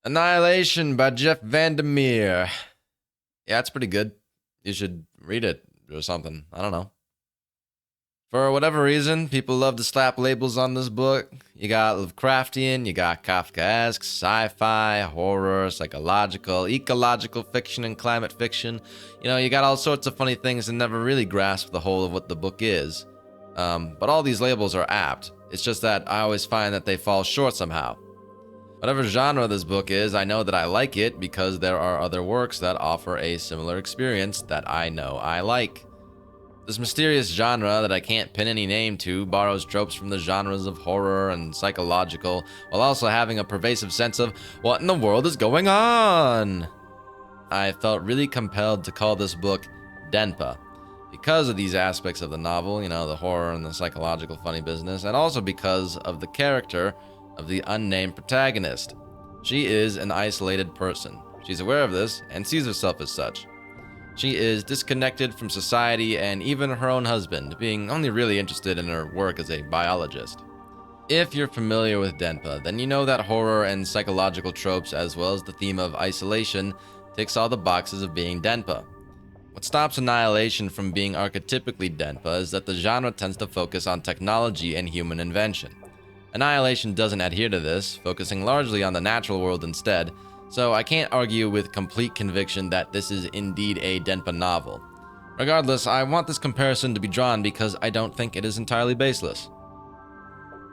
Annihilation by Jeff Vandermeer. Yeah, it's pretty good. You should read it or something. I don't know. For whatever reason, people love to slap labels on this book. You got Lovecraftian, you got Kafkaesque, sci-fi, horror, psychological, ecological fiction, and climate fiction. You got all sorts of funny things and never really grasp the whole of what the book is. But all these labels are apt. It's just that I always find that they fall short somehow. Whatever genre this book is, I know that I like it because there are other works that offer a similar experience that I know I like. This mysterious genre that I can't pin any name to borrows tropes from the genres of horror and psychological, while also having a pervasive sense of what in the world is going on. I felt really compelled to call this book denpa because of these aspects of the novel, the horror and the psychological funny business, and also because of the character of the unnamed protagonist. She is an isolated person. She's aware of this and sees herself as such. She is disconnected from society and even her own husband, being only really interested in her work as a biologist. If you're familiar with denpa, then you know that horror and psychological tropes, as well as the theme of isolation, ticks all the boxes of being denpa. What stops Annihilation from being archetypically denpa is that the genre tends to focus on technology and human invention. Annihilation doesn't adhere to this, focusing largely on the natural world instead, so I can't argue with complete conviction that this is indeed a denpa novel. Regardless, I want this comparison to be drawn because I don't think it is entirely baseless.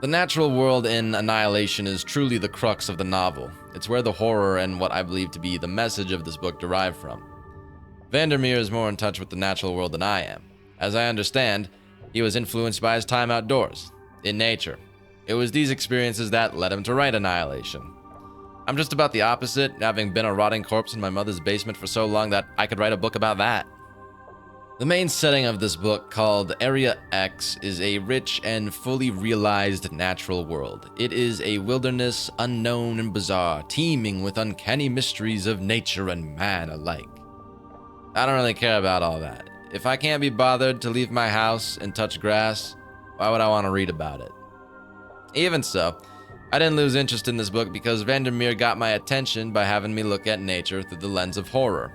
The natural world in Annihilation is truly the crux of the novel. It's where the horror and what I believe to be the message of this book derive from. Vandermeer is more in touch with the natural world than I am. As I understand, he was influenced by his time outdoors, in nature. It was these experiences that led him to write Annihilation. I'm just about the opposite, having been a rotting corpse in my mother's basement for so long that I could write a book about that. The main setting of this book, called Area X, is a rich and fully realized natural world. It is a wilderness unknown and bizarre, teeming with uncanny mysteries of nature and man alike. I don't really care about all that. If I can't be bothered to leave my house and touch grass, why would I want to read about it? Even so, I didn't lose interest in this book because Vandermeer got my attention by having me look at nature through the lens of horror.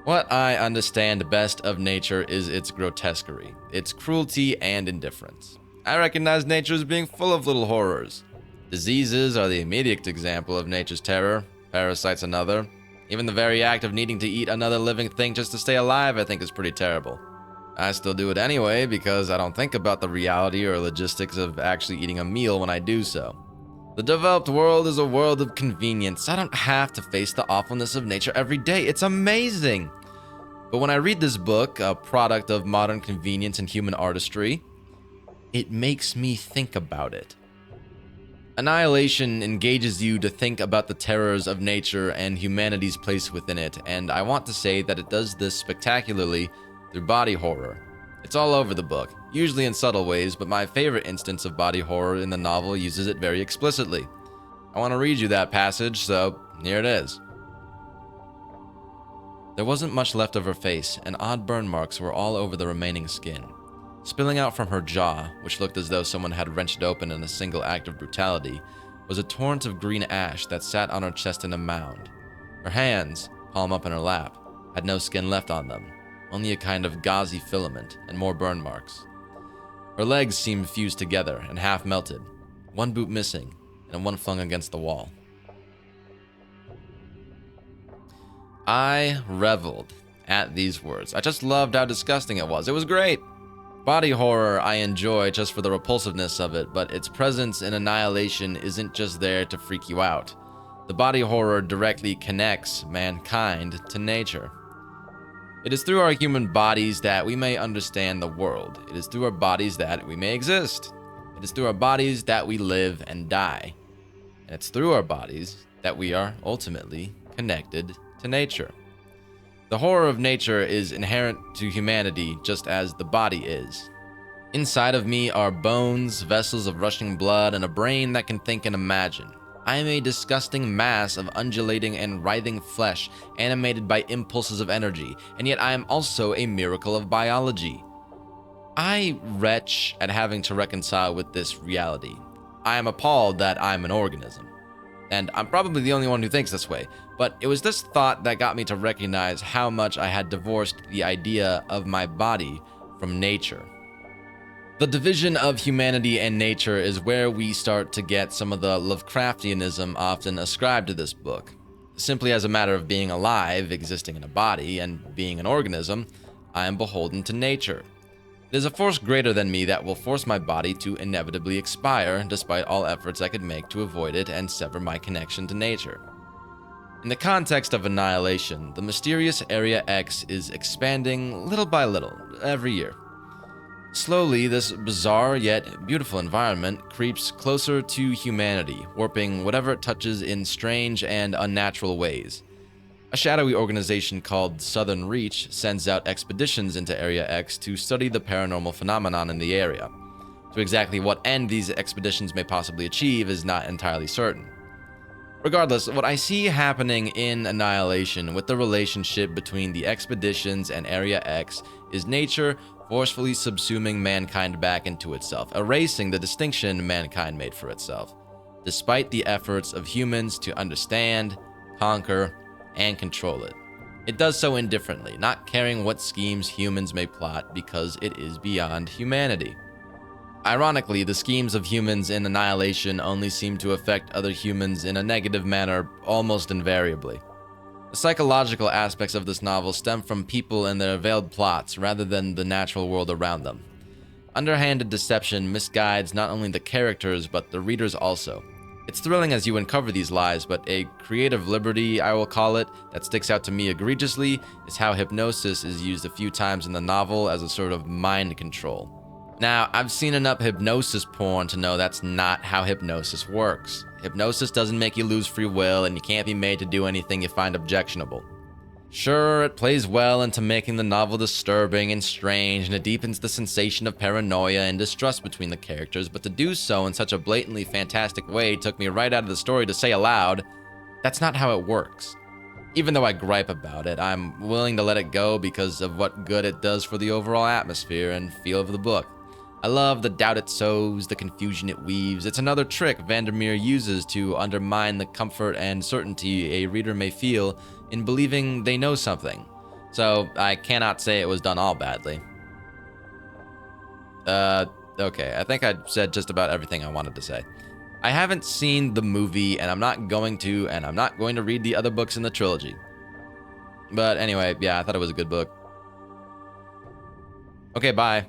What I understand best of nature is its grotesquerie, its cruelty and indifference. I recognize nature as being full of little horrors. Diseases are the immediate example of nature's terror, parasites another. Even the very act of needing to eat another living thing just to stay alive I think is pretty terrible. I still do it anyway because I don't think about the reality or logistics of actually eating a meal when I do so. The developed world is a world of convenience. I don't have to face the awfulness of nature every day. It's amazing. But when I read this book, a product of modern convenience and human artistry, it makes me think about it. Annihilation engages you to think about the terrors of nature and humanity's place within it, and I want to say that it does this spectacularly through body horror. It's all over the book, usually in subtle ways, but my favorite instance of body horror in the novel uses it very explicitly. I want to read you that passage, so here it is. There wasn't much left of her face, and odd burn marks were all over the remaining skin. Spilling out from her jaw, which looked as though someone had wrenched it open in a single act of brutality, was a torrent of green ash that sat on her chest in a mound. Her hands, palm up in her lap, had no skin left on them, only a kind of gauzy filament and more burn marks. Her legs seemed fused together and half melted, one boot missing and one flung against the wall. I reveled at these words. I just loved how disgusting it was. It was great. Body horror I enjoy just for the repulsiveness of it, but its presence in Annihilation isn't just there to freak you out. The body horror directly connects mankind to nature. It is through our human bodies that we may understand the world. It is through our bodies that we may exist. It is through our bodies that we live and die. And it's through our bodies that we are ultimately connected to nature. The horror of nature is inherent to humanity just as the body is. Inside of me are bones, vessels of rushing blood, and a brain that can think and imagine. I am a disgusting mass of undulating and writhing flesh, animated by impulses of energy, and yet I am also a miracle of biology. I retch at having to reconcile with this reality. I am appalled that I'm an organism. And I'm probably the only one who thinks this way, but it was this thought that got me to recognize how much I had divorced the idea of my body from nature. The division of humanity and nature is where we start to get some of the Lovecraftianism often ascribed to this book. Simply as a matter of being alive, existing in a body, and being an organism, I am beholden to nature. It is a force greater than me that will force my body to inevitably expire, despite all efforts I could make to avoid it and sever my connection to nature. In the context of Annihilation, the mysterious Area X is expanding little by little, every year. Slowly, this bizarre yet beautiful environment creeps closer to humanity, warping whatever it touches in strange and unnatural ways. A shadowy organization called Southern Reach sends out expeditions into Area X to study the paranormal phenomenon in the area. To exactly what end these expeditions may possibly achieve is not entirely certain. Regardless, what I see happening in Annihilation with the relationship between the expeditions and Area X is nature forcefully subsuming mankind back into itself, erasing the distinction mankind made for itself, despite the efforts of humans to understand, conquer, and control it. It does so indifferently, not caring what schemes humans may plot because it is beyond humanity. Ironically, the schemes of humans in Annihilation only seem to affect other humans in a negative manner almost invariably. The psychological aspects of this novel stem from people and their veiled plots rather than the natural world around them. Underhanded deception misguides not only the characters but the readers also. It's thrilling as you uncover these lies, but a creative liberty, I will call it, that sticks out to me egregiously is how hypnosis is used a few times in the novel as a sort of mind control. Now, I've seen enough hypnosis porn to know that's not how hypnosis works. Hypnosis doesn't make you lose free will, and you can't be made to do anything you find objectionable. Sure, it plays well into making the novel disturbing and strange, and it deepens the sensation of paranoia and distrust between the characters, but to do so in such a blatantly fantastic way took me right out of the story to say aloud, that's not how it works. Even though I gripe about it, I'm willing to let it go because of what good it does for the overall atmosphere and feel of the book. I love the doubt it sows, the confusion it weaves. It's another trick Vandermeer uses to undermine the comfort and certainty a reader may feel in believing they know something. So I cannot say it was done all badly. Okay, I think I said just about everything I wanted to say. I haven't seen the movie, and I'm not going to, and I'm not going to read the other books in the trilogy. But anyway, yeah, I thought it was a good book. Okay, bye.